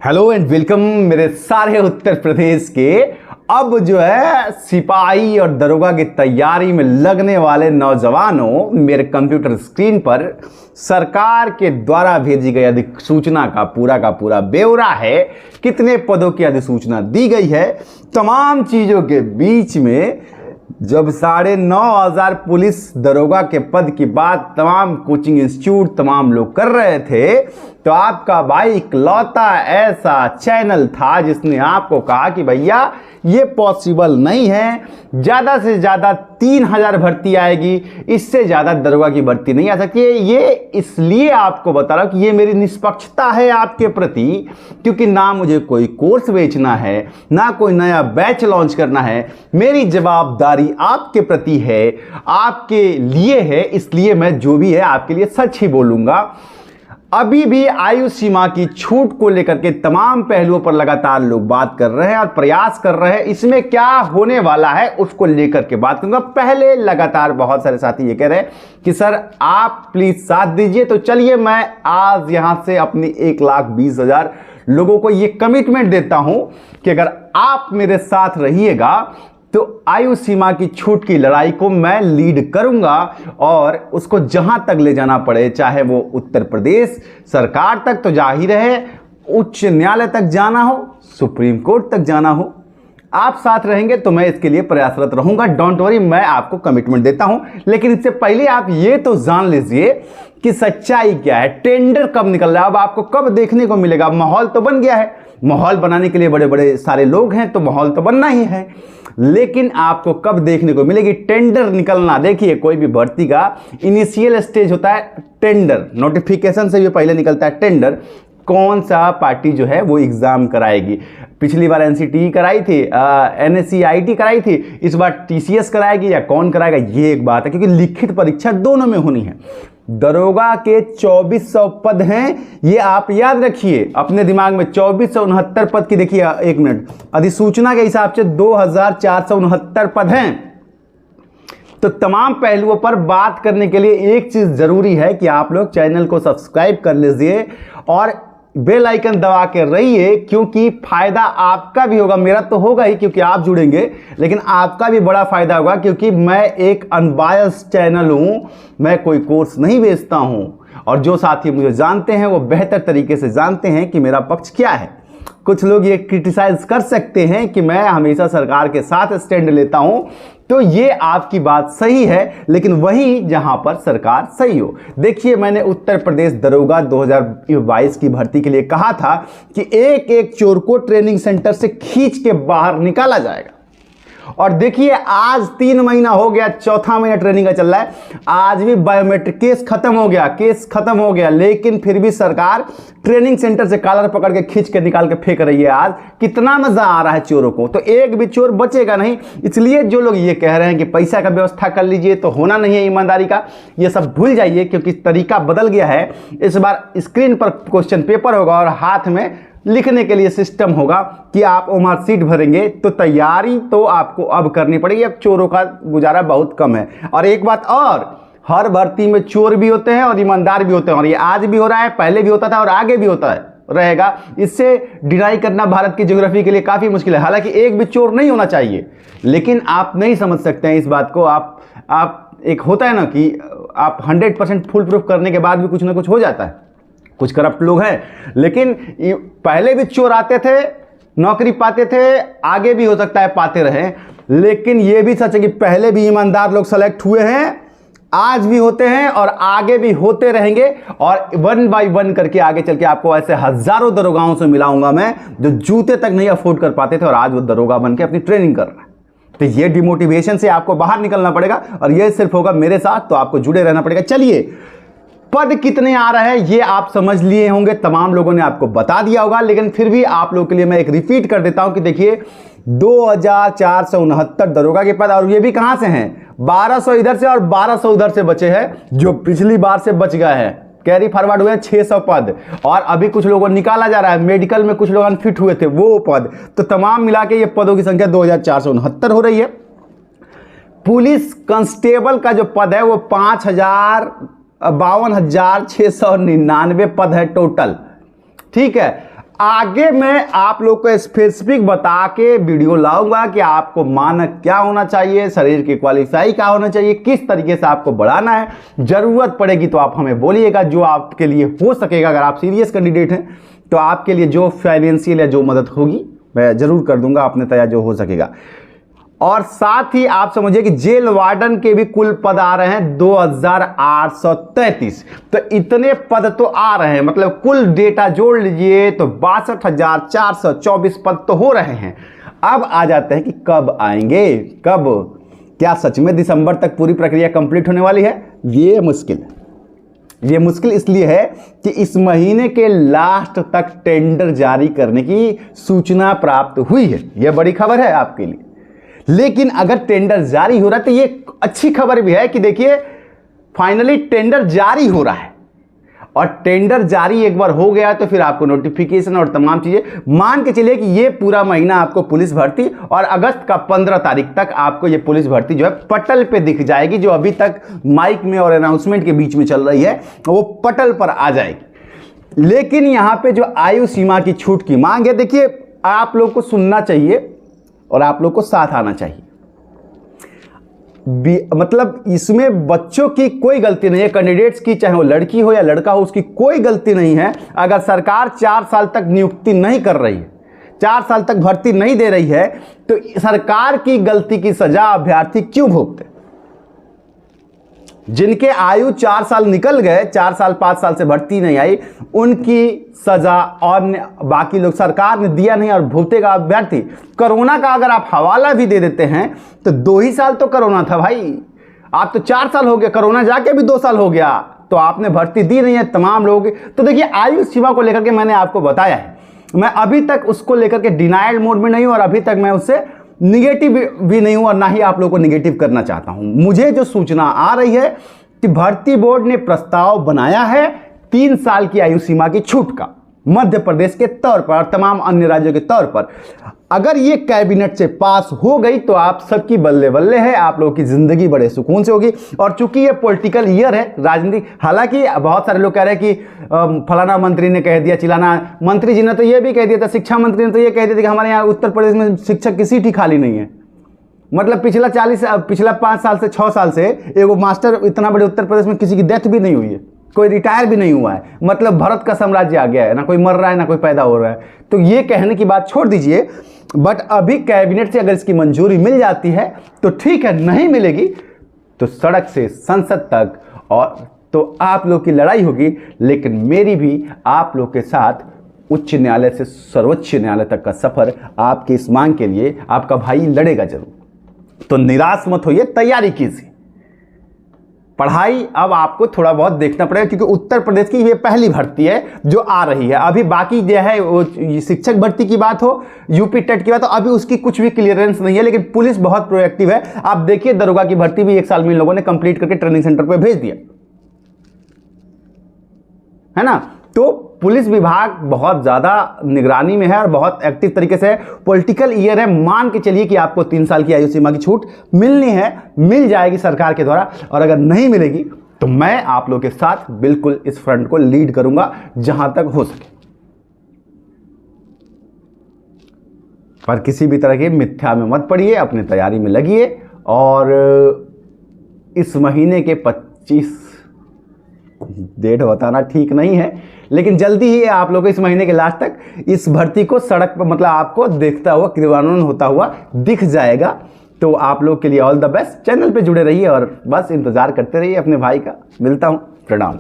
Hello and welcome मेरे सारे उत्तर प्रदेश के अब जो है सिपाही और दरोगा की तैयारी में लगने वाले नौजवानों, मेरे कंप्यूटर स्क्रीन पर सरकार के द्वारा भेजी गई अधिसूचना का पूरा ब्यौरा है। कितने पदों की अधिसूचना दी गई है, तमाम चीज़ों के बीच में जब 9,500 पुलिस दरोगा के पद की बात तमाम कोचिंग इंस्टीट्यूट तमाम लोग कर रहे थे, तो आपका भाई इकलौता ऐसा चैनल था जिसने आपको कहा कि भैया ये पॉसिबल नहीं है, ज़्यादा से ज़्यादा 3,000 भर्ती आएगी, इससे ज़्यादा दरोगा की भर्ती नहीं आ सकती है। ये इसलिए आपको बता रहा हूँ कि ये मेरी निष्पक्षता है आपके प्रति, क्योंकि ना मुझे कोई कोर्स बेचना है, ना कोई नया बैच लॉन्च करना है। मेरी जवाबदारी आपके प्रति है, आपके लिए है, इसलिए मैं जो भी है आपके लिए सच ही बोलूँगा। अभी भी आयु सीमा की छूट को लेकर के तमाम पहलुओं पर लगातार लोग बात कर रहे हैं और प्रयास कर रहे हैं। इसमें क्या होने वाला है उसको लेकर के बात करूंगा। पहले लगातार बहुत सारे साथी ये कह रहे हैं कि सर आप प्लीज साथ दीजिए, तो चलिए मैं आज यहां से अपनी 1,20,000 लोगों को ये कमिटमेंट देता हूं कि अगर आप मेरे साथ रहिएगा तो आयु सीमा की छूट की लड़ाई को मैं लीड करूंगा और उसको जहां तक ले जाना पड़े, चाहे वो उत्तर प्रदेश सरकार तक तो जा ही रहे, उच्च न्यायालय तक जाना हो, सुप्रीम कोर्ट तक जाना हो, आप साथ रहेंगे तो मैं इसके लिए प्रयासरत रहूंगा। डोंट वरी, मैं आपको कमिटमेंट देता हूं। लेकिन इससे पहले आप ये तो जान लीजिए कि सच्चाई क्या है, टेंडर कब निकल रहा है, अब आपको कब देखने को मिलेगा। माहौल तो बन गया है, माहौल बनाने के लिए बड़े बड़े सारे लोग हैं, तो माहौल तो बनना ही है, लेकिन आपको कब देखने को मिलेगी टेंडर निकलना। देखिए, कोई भी भर्ती का इनिशियल स्टेज होता है टेंडर, नोटिफिकेशन से भी पहले निकलता है टेंडर। कौन सा पार्टी जो है वो एग्जाम कराएगी। पिछली बार एनसीटीई कराई थी, एनएससीआईटी कराई थी, इस बार टीसीएस कराएगी या कौन कराएगा, ये एक बात है, क्योंकि लिखित परीक्षा दोनों में होनी है। दरोगा के 2400 पद हैं, ये आप याद रखिए अपने दिमाग में। 2469 पद की, देखिए एक मिनट, अधिसूचना के हिसाब से 2,469 पद हैं। तो तमाम पहलुओं पर बात करने के लिए एक चीज जरूरी है कि आप लोग चैनल को सब्सक्राइब कर लीजिए और बेल आइकन दबा के रहिए, क्योंकि फायदा आपका भी होगा, मेरा तो होगा ही क्योंकि आप जुड़ेंगे, लेकिन आपका भी बड़ा फायदा होगा क्योंकि मैं एक अनबायस्ड चैनल हूं, मैं कोई कोर्स नहीं बेचता हूं। और जो साथी मुझे जानते हैं वो बेहतर तरीके से जानते हैं कि मेरा पक्ष क्या है। कुछ लोग ये क्रिटिसाइज कर सकते हैं कि मैं हमेशा सरकार के साथ स्टैंड लेता हूं, तो ये आपकी बात सही है, लेकिन वही जहां पर सरकार सही हो। देखिए, मैंने उत्तर प्रदेश दरोगा 2022 की भर्ती के लिए कहा था कि एक एक चोर को ट्रेनिंग सेंटर से खींच के बाहर निकाला जाएगा। और देखिए, आज 3 महीना हो गया, चौथा महीना ट्रेनिंग का चल रहा है, आज भी बायोमेट्रिक केस खत्म हो गया, लेकिन फिर भी सरकार ट्रेनिंग सेंटर से कॉलर पकड़ के खींच के निकाल के फेंक रही है। आज कितना मजा आ रहा है चोरों को, तो एक भी चोर बचेगा नहीं। इसलिए जो लोग ये कह रहे हैं कि पैसा का व्यवस्था कर लीजिए तो होना नहीं है ईमानदारी का, ये सब भूल जाइए, क्योंकि तरीका बदल गया है। इस बार स्क्रीन पर क्वेश्चन पेपर होगा और हाथ में लिखने के लिए सिस्टम होगा कि आप मार्कशीट भरेंगे, तो तैयारी तो आपको अब करनी पड़ेगी। अब चोरों का गुजारा बहुत कम है। और एक बात और, हर भर्ती में चोर भी होते हैं और ईमानदार भी होते हैं, और ये आज भी हो रहा है, पहले भी होता था और आगे भी होता है रहेगा। इससे डिनाई करना भारत की ज्योग्राफी के लिए काफी मुश्किल है। हालांकि एक भी चोर नहीं होना चाहिए, लेकिन आप नहीं समझ सकते हैं इस बात को। आप एक होता है ना कि आप 100% फुल प्रूफ करने के बाद भी कुछ ना कुछ हो जाता है। कुछ करप्ट लोग हैं, लेकिन पहले भी चोर आते थे, नौकरी पाते थे, आगे भी हो सकता है पाते रहे। लेकिन यह भी सच है कि पहले भी ईमानदार लोग सेलेक्ट हुए हैं, आज भी होते हैं और आगे भी होते रहेंगे। और 1 बाय 1 करके आगे चल के आपको ऐसे हजारों दरोगाओं से मिलाऊंगा मैं, जो जूते तक नहीं अफोर्ड कर पाते थे और आज वो दरोगा बन के अपनी ट्रेनिंग कर रहा है। तो ये डिमोटिवेशन से आपको बाहर निकलना पड़ेगा, और ये सिर्फ होगा मेरे साथ, तो आपको जुड़े रहना पड़ेगा। चलिए, पद कितने आ रहे हैं ये आप समझ लिए होंगे, तमाम लोगों ने आपको बता दिया होगा, लेकिन फिर भी आप लोगों के लिए मैं एक रिपीट कर देता हूं कि देखिए, 2,469 दरोगा के पद, और ये भी कहां से हैं, 1200 इधर से और 1200 उधर से बचे हैं, जो पिछली बार से बच गए हैं। कैरी फॉरवर्ड हुए 600 पद, और अभी कुछ लोगों को निकाला जा रहा है, मेडिकल में कुछ लोग अनफिट हुए थे वो पद, तो तमाम मिला के ये पदों की संख्या 2,469 हो रही है। पुलिस कांस्टेबल का जो पद है वो 52,699 पद है टोटल, ठीक है। आगे मैं आप लोग को स्पेसिफिक बता के वीडियो लाऊंगा कि आपको मानक क्या होना चाहिए, शरीर की क्वालिफाई क्या होना चाहिए, किस तरीके से आपको बढ़ाना है। जरूरत पड़ेगी तो आप हमें बोलिएगा, जो आपके लिए हो सकेगा। अगर आप सीरियस कैंडिडेट हैं तो आपके लिए जो फाइनेंशियल या जो मदद होगी मैं जरूर कर दूंगा अपने तैयार जो हो सकेगा। और साथ ही आप समझिए कि जेल वार्डन के भी कुल पद आ रहे हैं 2833। तो इतने पद तो आ रहे हैं, मतलब कुल डेटा जोड़ लीजिए तो 62,424 पद तो हो रहे हैं। अब आ जाते हैं कि कब आएंगे, कब, क्या सच में दिसंबर तक पूरी प्रक्रिया कंप्लीट होने वाली है? ये मुश्किल इसलिए है कि इस महीने के लास्ट तक टेंडर जारी करने की सूचना प्राप्त हुई है। यह बड़ी खबर है आपके लिए। लेकिन अगर टेंडर जारी हो रहा है तो ये अच्छी खबर भी है कि देखिए फाइनली टेंडर जारी हो रहा है। और टेंडर जारी एक बार हो गया तो फिर आपको नोटिफिकेशन और तमाम चीजें, मान के चलिए कि ये पूरा महीना आपको पुलिस भर्ती, और अगस्त का 15 तारीख तक आपको ये पुलिस भर्ती जो है पटल पे दिख जाएगी। जो अभी तक माइक में और अनाउंसमेंट के बीच में चल रही है वो पटल पर आ जाएगी। लेकिन यहां पे जो आयु सीमा की छूट की मांग है, देखिए आप लोग को सुनना चाहिए और आप लोग को साथ आना चाहिए। मतलब इसमें बच्चों की कोई गलती नहीं है, कैंडिडेट्स की, चाहे वो लड़की हो या लड़का हो, उसकी कोई गलती नहीं है। अगर सरकार 4 साल तक नियुक्ति नहीं कर रही है, 4 साल तक भर्ती नहीं दे रही है, तो सरकार की गलती की सजा अभ्यर्थी क्यों भोगते? जिनके आयु 4 साल निकल गए, 4 साल 5 साल से भर्ती नहीं आई, उनकी सजा, और बाकी लोग, सरकार ने दिया नहीं और भुगतेगा अभ्यर्थी। कोरोना का अगर आप हवाला भी दे देते हैं तो 2 ही साल तो कोरोना था भाई। आप तो 4 साल हो गया, कोरोना जाके भी 2 साल हो गया, तो आपने भर्ती दी नहीं है तमाम लोगों की। तो देखिए आयु सीमा को लेकर के मैंने आपको बताया है, मैं अभी तक उसको लेकर के डिनाइल मोड में नहीं हूं और अभी तक मैं उससे निगेटिव भी नहीं हूं और ना ही आप लोगों को निगेटिव करना चाहता हूं। मुझे जो सूचना आ रही है कि भर्ती बोर्ड ने प्रस्ताव बनाया है 3 साल की आयु सीमा की छूट का, मध्य प्रदेश के तौर पर और तमाम अन्य राज्यों के तौर पर। अगर ये कैबिनेट से पास हो गई तो आप सबकी बल्ले बल्ले है, आप लोगों की जिंदगी बड़े सुकून से होगी। और चूंकि ये पॉलिटिकल ईयर है, राजनीतिक, हालांकि बहुत सारे लोग कह रहे हैं कि फलाना मंत्री ने कह दिया, चिलाना मंत्री जी ने तो ये भी कह दिया था, शिक्षा मंत्री ने तो ये कह दिया था कि हमारे यहाँ उत्तर प्रदेश में शिक्षक की सीट ही खाली नहीं है। मतलब पिछला 5 साल से 6 साल से एगो मास्टर इतना बड़े उत्तर प्रदेश में किसी की डेथ भी नहीं हुई है, कोई रिटायर भी नहीं हुआ है। मतलब भारत का साम्राज्य आ गया है, ना कोई मर रहा है ना कोई पैदा हो रहा है। तो ये कहने की बात छोड़ दीजिए, बट अभी कैबिनेट से अगर इसकी मंजूरी मिल जाती है तो ठीक है, नहीं मिलेगी तो सड़क से संसद तक और तो आप लोग की लड़ाई होगी। लेकिन मेरी भी आप लोग के साथ उच्च न्यायालय से सर्वोच्च न्यायालय तक का सफर आपकी इस मांग के लिए आपका भाई लड़ेगा जरूर। तो निराश मत होइए, तैयारी कीजिए। पढ़ाई अब आपको थोड़ा बहुत देखना पड़ेगा क्योंकि उत्तर प्रदेश की ये पहली भर्ती है जो आ रही है। अभी बाकी जो है वो शिक्षक भर्ती की बात हो, यूपी टेट की बात हो, अभी उसकी कुछ भी क्लियरेंस नहीं है। लेकिन पुलिस बहुत प्रोएक्टिव है। आप देखिए दरोगा की भर्ती भी 1 साल में इन लोगों ने कंप्लीट करके ट्रेनिंग सेंटर पर भेज दिया है ना। तो पुलिस विभाग बहुत ज्यादा निगरानी में है और बहुत एक्टिव तरीके से है। पॉलिटिकल ईयर है, मान के चलिए कि आपको 3 साल की आयु सीमा की छूट मिलनी है, मिल जाएगी सरकार के द्वारा। और अगर नहीं मिलेगी तो मैं आप लोगों के साथ बिल्कुल इस फ्रंट को लीड करूंगा जहां तक हो सके। पर किसी भी तरह की मिथ्या में मत पड़िए, अपनी तैयारी में लगिए। और इस महीने के 25 डेट बताना ठीक नहीं है, लेकिन जल्दी ही आप लोग इस महीने के लास्ट तक इस भर्ती को सड़क पर, मतलब आपको देखता हुआ, क्रियान्वयन होता हुआ दिख जाएगा। तो आप लोग के लिए ऑल द बेस्ट। चैनल पे जुड़े रहिए और बस इंतजार करते रहिए अपने भाई का। मिलता हूं, प्रणाम।